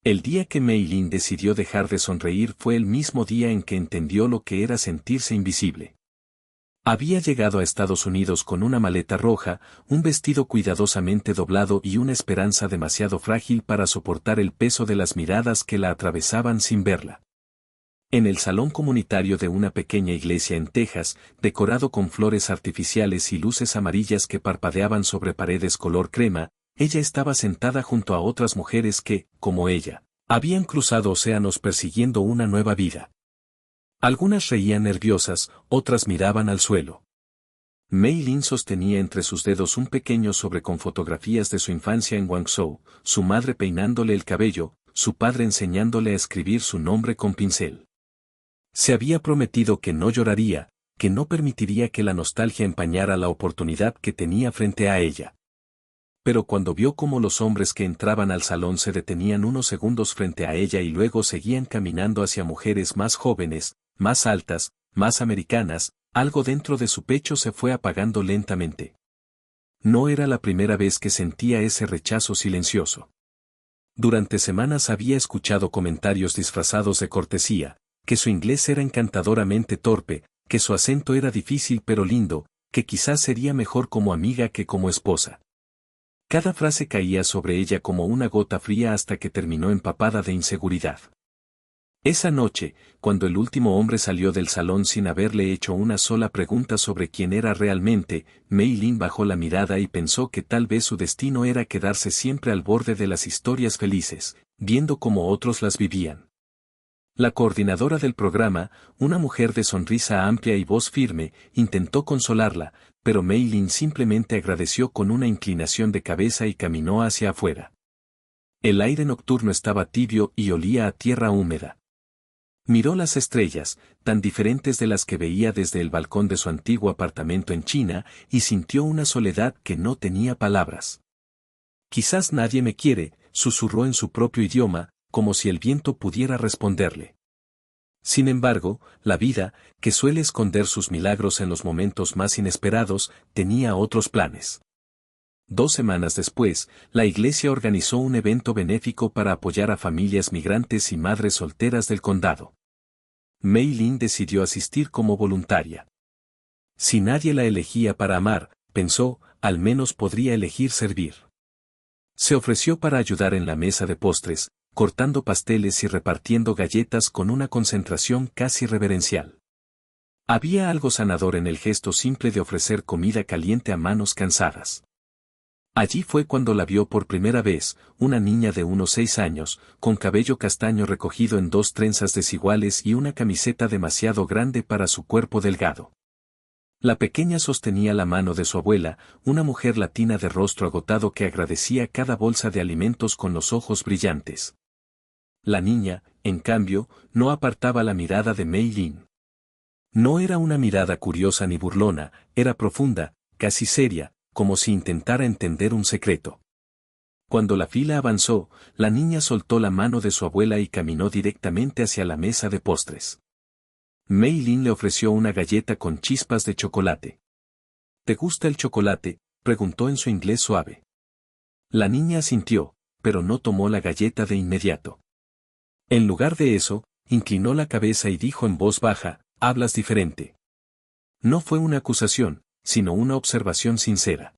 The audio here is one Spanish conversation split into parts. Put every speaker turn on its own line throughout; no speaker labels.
El día que Mei Lin decidió dejar de sonreír fue el mismo día en que entendió lo que era sentirse invisible. Había llegado a Estados Unidos con una maleta roja, un vestido cuidadosamente doblado y una esperanza demasiado frágil para soportar el peso de las miradas que la atravesaban sin verla. En el salón comunitario de una pequeña iglesia en Texas, decorado con flores artificiales y luces amarillas que parpadeaban sobre paredes color crema, ella estaba sentada junto a otras mujeres que, como ella, habían cruzado océanos persiguiendo una nueva vida. Algunas reían nerviosas, otras miraban al suelo. Mei Lin sostenía entre sus dedos un pequeño sobre con fotografías de su infancia en Guangzhou, su madre peinándole el cabello, su padre enseñándole a escribir su nombre con pincel. Se había prometido que no lloraría, que no permitiría que la nostalgia empañara la oportunidad que tenía frente a ella. Pero cuando vio cómo los hombres que entraban al salón se detenían unos segundos frente a ella y luego seguían caminando hacia mujeres más jóvenes, más altas, más americanas, algo dentro de su pecho se fue apagando lentamente. No era la primera vez que sentía ese rechazo silencioso. Durante semanas había escuchado comentarios disfrazados de cortesía, que su inglés era encantadoramente torpe, que su acento era difícil pero lindo, que quizás sería mejor como amiga que como esposa. Cada frase caía sobre ella como una gota fría hasta que terminó empapada de inseguridad. Esa noche, cuando el último hombre salió del salón sin haberle hecho una sola pregunta sobre quién era realmente, Mei Lin bajó la mirada y pensó que tal vez su destino era quedarse siempre al borde de las historias felices, viendo cómo otros las vivían. La coordinadora del programa, una mujer de sonrisa amplia y voz firme, intentó consolarla, pero Mei Lin simplemente agradeció con una inclinación de cabeza y caminó hacia afuera. El aire nocturno estaba tibio y olía a tierra húmeda. Miró las estrellas, tan diferentes de las que veía desde el balcón de su antiguo apartamento en China, y sintió una soledad que no tenía palabras. Quizás nadie me quiere, susurró en su propio idioma, como si el viento pudiera responderle. Sin embargo, la vida, que suele esconder sus milagros en los momentos más inesperados, tenía otros planes. 2 semanas después, la iglesia organizó un evento benéfico para apoyar a familias migrantes y madres solteras del condado. Mei Lin decidió asistir como voluntaria. Si nadie la elegía para amar, pensó, al menos podría elegir servir. Se ofreció para ayudar en la mesa de postres, cortando pasteles y repartiendo galletas con una concentración casi reverencial. Había algo sanador en el gesto simple de ofrecer comida caliente a manos cansadas. Allí fue cuando la vio por primera vez, una niña de unos 6 años, con cabello castaño recogido en 2 trenzas desiguales y una camiseta demasiado grande para su cuerpo delgado. La pequeña sostenía la mano de su abuela, una mujer latina de rostro agotado que agradecía cada bolsa de alimentos con los ojos brillantes. La niña, en cambio, no apartaba la mirada de Mei Lin. No era una mirada curiosa ni burlona, era profunda, casi seria, como si intentara entender un secreto. Cuando la fila avanzó, la niña soltó la mano de su abuela y caminó directamente hacia la mesa de postres. Mei Lin le ofreció una galleta con chispas de chocolate. ¿Te gusta el chocolate?, preguntó en su inglés suave. La niña asintió, pero no tomó la galleta de inmediato. En lugar de eso, inclinó la cabeza y dijo en voz baja, «Hablas diferente». No fue una acusación, sino una observación sincera.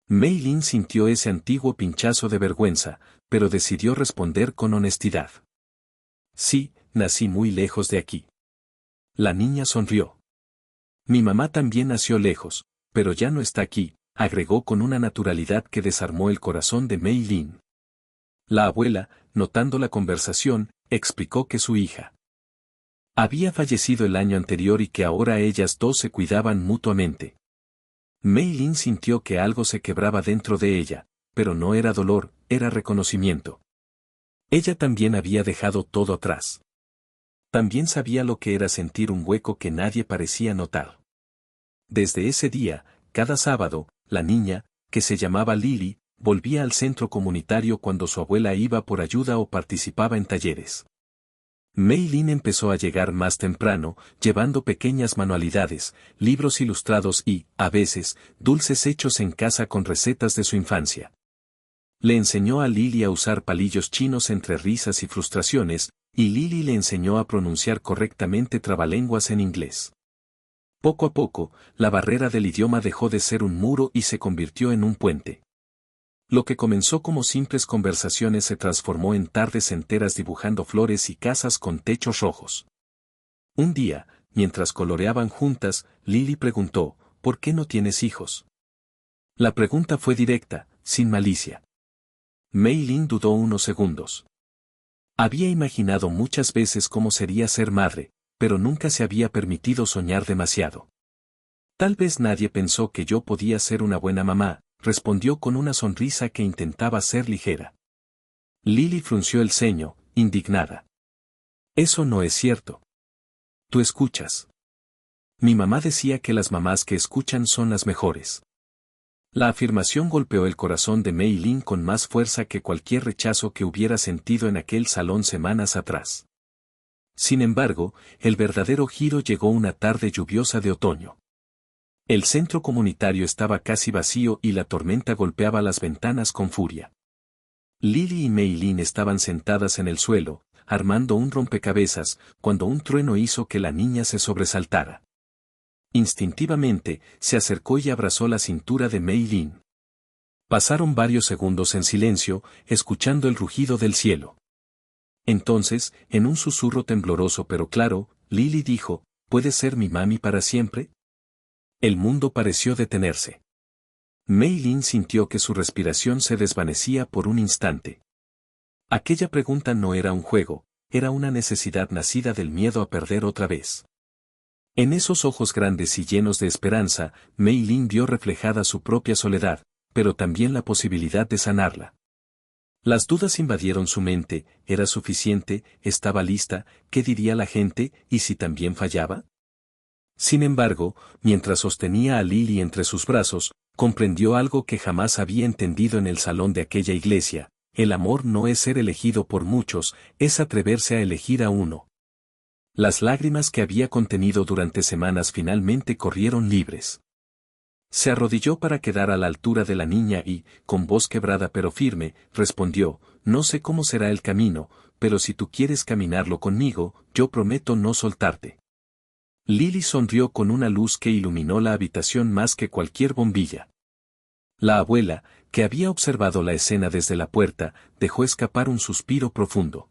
Mei Lin sintió ese antiguo pinchazo de vergüenza, pero decidió responder con honestidad. «Sí, nací muy lejos de aquí». La niña sonrió. «Mi mamá también nació lejos, pero ya no está aquí», agregó con una naturalidad que desarmó el corazón de Mei Lin. La abuela, notando la conversación, explicó que su hija había fallecido el año anterior y que ahora ellas dos se cuidaban mutuamente. Mei Lin sintió que algo se quebraba dentro de ella, pero no era dolor, era reconocimiento. Ella también había dejado todo atrás. También sabía lo que era sentir un hueco que nadie parecía notar. Desde ese día, cada sábado, la niña, que se llamaba Lily, volvía al centro comunitario cuando su abuela iba por ayuda o participaba en talleres. Mei Lin empezó a llegar más temprano, llevando pequeñas manualidades, libros ilustrados y, a veces, dulces hechos en casa con recetas de su infancia. Le enseñó a Lily a usar palillos chinos entre risas y frustraciones, y Lily le enseñó a pronunciar correctamente trabalenguas en inglés. Poco a poco, la barrera del idioma dejó de ser un muro y se convirtió en un puente. Lo que comenzó como simples conversaciones se transformó en tardes enteras dibujando flores y casas con techos rojos. Un día, mientras coloreaban juntas, Lily preguntó, ¿por qué no tienes hijos? La pregunta fue directa, sin malicia. Mei Lin dudó unos segundos. Había imaginado muchas veces cómo sería ser madre, pero nunca se había permitido soñar demasiado. Tal vez nadie pensó que yo podía ser una buena mamá, respondió con una sonrisa que intentaba ser ligera. Lily frunció el ceño, indignada. Eso no es cierto. Tú escuchas. Mi mamá decía que las mamás que escuchan son las mejores. La afirmación golpeó el corazón de Mei Lin con más fuerza que cualquier rechazo que hubiera sentido en aquel salón semanas atrás. Sin embargo, el verdadero giro llegó una tarde lluviosa de otoño. El centro comunitario estaba casi vacío y la tormenta golpeaba las ventanas con furia. Lily y Mei Lin estaban sentadas en el suelo, armando un rompecabezas, cuando un trueno hizo que la niña se sobresaltara. Instintivamente, se acercó y abrazó la cintura de Mei Lin. Pasaron varios segundos en silencio, escuchando el rugido del cielo. Entonces, en un susurro tembloroso pero claro, Lily dijo, ¿puedes ser mi mami para siempre? El mundo pareció detenerse. Mei Lin sintió que su respiración se desvanecía por un instante. Aquella pregunta no era un juego, era una necesidad nacida del miedo a perder otra vez. En esos ojos grandes y llenos de esperanza, Mei Lin vio reflejada su propia soledad, pero también la posibilidad de sanarla. Las dudas invadieron su mente, ¿era suficiente? ¿Estaba lista? ¿Qué diría la gente? ¿Y si también fallaba? Sin embargo, mientras sostenía a Lily entre sus brazos, comprendió algo que jamás había entendido en el salón de aquella iglesia: el amor no es ser elegido por muchos, es atreverse a elegir a uno. Las lágrimas que había contenido durante semanas finalmente corrieron libres. Se arrodilló para quedar a la altura de la niña y, con voz quebrada pero firme, respondió, no sé cómo será el camino, pero si tú quieres caminarlo conmigo, yo prometo no soltarte. Lily sonrió con una luz que iluminó la habitación más que cualquier bombilla. La abuela, que había observado la escena desde la puerta, dejó escapar un suspiro profundo.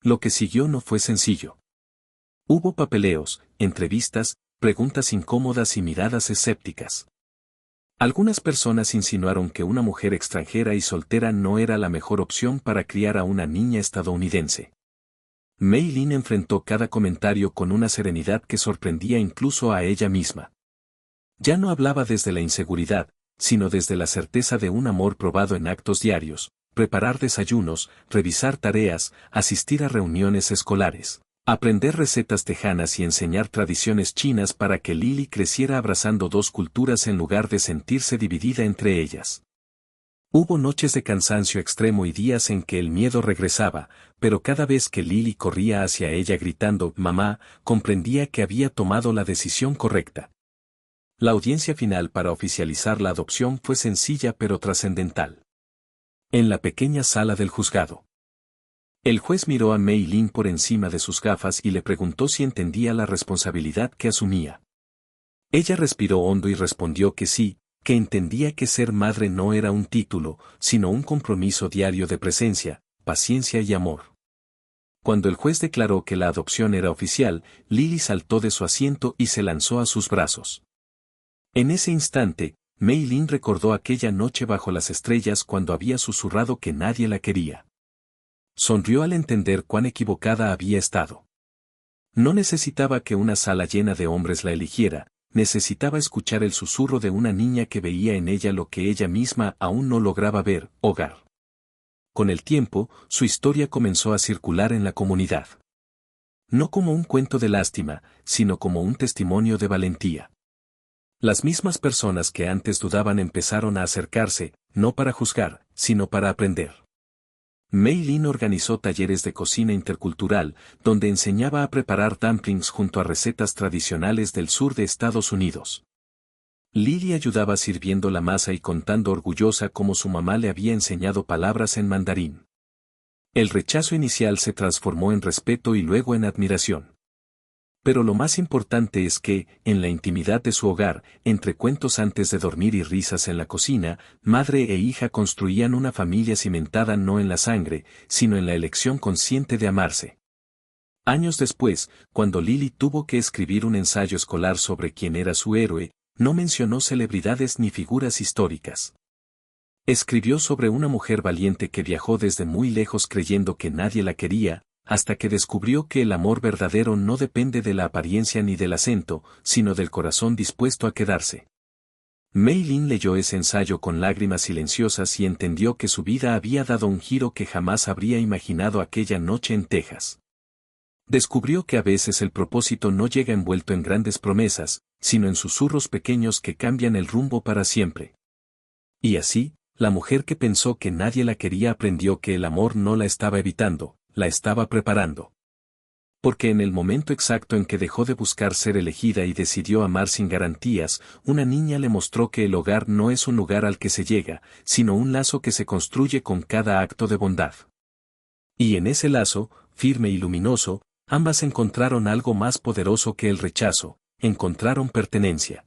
Lo que siguió no fue sencillo. Hubo papeleos, entrevistas, preguntas incómodas y miradas escépticas. Algunas personas insinuaron que una mujer extranjera y soltera no era la mejor opción para criar a una niña estadounidense. Mei Lin enfrentó cada comentario con una serenidad que sorprendía incluso a ella misma. Ya no hablaba desde la inseguridad, sino desde la certeza de un amor probado en actos diarios: preparar desayunos, revisar tareas, asistir a reuniones escolares, aprender recetas tejanas y enseñar tradiciones chinas para que Lily creciera abrazando dos culturas en lugar de sentirse dividida entre ellas. Hubo noches de cansancio extremo y días en que el miedo regresaba, pero cada vez que Lily corría hacia ella gritando «Mamá», comprendía que había tomado la decisión correcta. La audiencia final para oficializar la adopción fue sencilla pero trascendental. En la pequeña sala del juzgado, el juez miró a Mei Lin por encima de sus gafas y le preguntó si entendía la responsabilidad que asumía. Ella respiró hondo y respondió que sí, que entendía que ser madre no era un título, sino un compromiso diario de presencia, paciencia y amor. Cuando el juez declaró que la adopción era oficial, Lily saltó de su asiento y se lanzó a sus brazos. En ese instante, Mei Lin recordó aquella noche bajo las estrellas cuando había susurrado que nadie la quería. Sonrió al entender cuán equivocada había estado. No necesitaba que una sala llena de hombres la eligiera, necesitaba escuchar el susurro de una niña que veía en ella lo que ella misma aún no lograba ver: hogar. Con el tiempo, su historia comenzó a circular en la comunidad. No como un cuento de lástima, sino como un testimonio de valentía. Las mismas personas que antes dudaban empezaron a acercarse, no para juzgar, sino para aprender. Mei Lin organizó talleres de cocina intercultural, donde enseñaba a preparar dumplings junto a recetas tradicionales del sur de Estados Unidos. Lily ayudaba sirviendo la masa y contando orgullosa cómo su mamá le había enseñado palabras en mandarín. El rechazo inicial se transformó en respeto y luego en admiración. Pero lo más importante es que, en la intimidad de su hogar, entre cuentos antes de dormir y risas en la cocina, madre e hija construían una familia cimentada no en la sangre, sino en la elección consciente de amarse. Años después, cuando Lily tuvo que escribir un ensayo escolar sobre quién era su héroe, no mencionó celebridades ni figuras históricas. Escribió sobre una mujer valiente que viajó desde muy lejos creyendo que nadie la quería, hasta que descubrió que el amor verdadero no depende de la apariencia ni del acento, sino del corazón dispuesto a quedarse. Mei Lin leyó ese ensayo con lágrimas silenciosas y entendió que su vida había dado un giro que jamás habría imaginado aquella noche en Texas. Descubrió que a veces el propósito no llega envuelto en grandes promesas, sino en susurros pequeños que cambian el rumbo para siempre. Y así, la mujer que pensó que nadie la quería aprendió que el amor no la estaba evitando, la estaba preparando. Porque en el momento exacto en que dejó de buscar ser elegida y decidió amar sin garantías, una niña le mostró que el hogar no es un lugar al que se llega, sino un lazo que se construye con cada acto de bondad. Y en ese lazo, firme y luminoso, ambas encontraron algo más poderoso que el rechazo, encontraron pertenencia.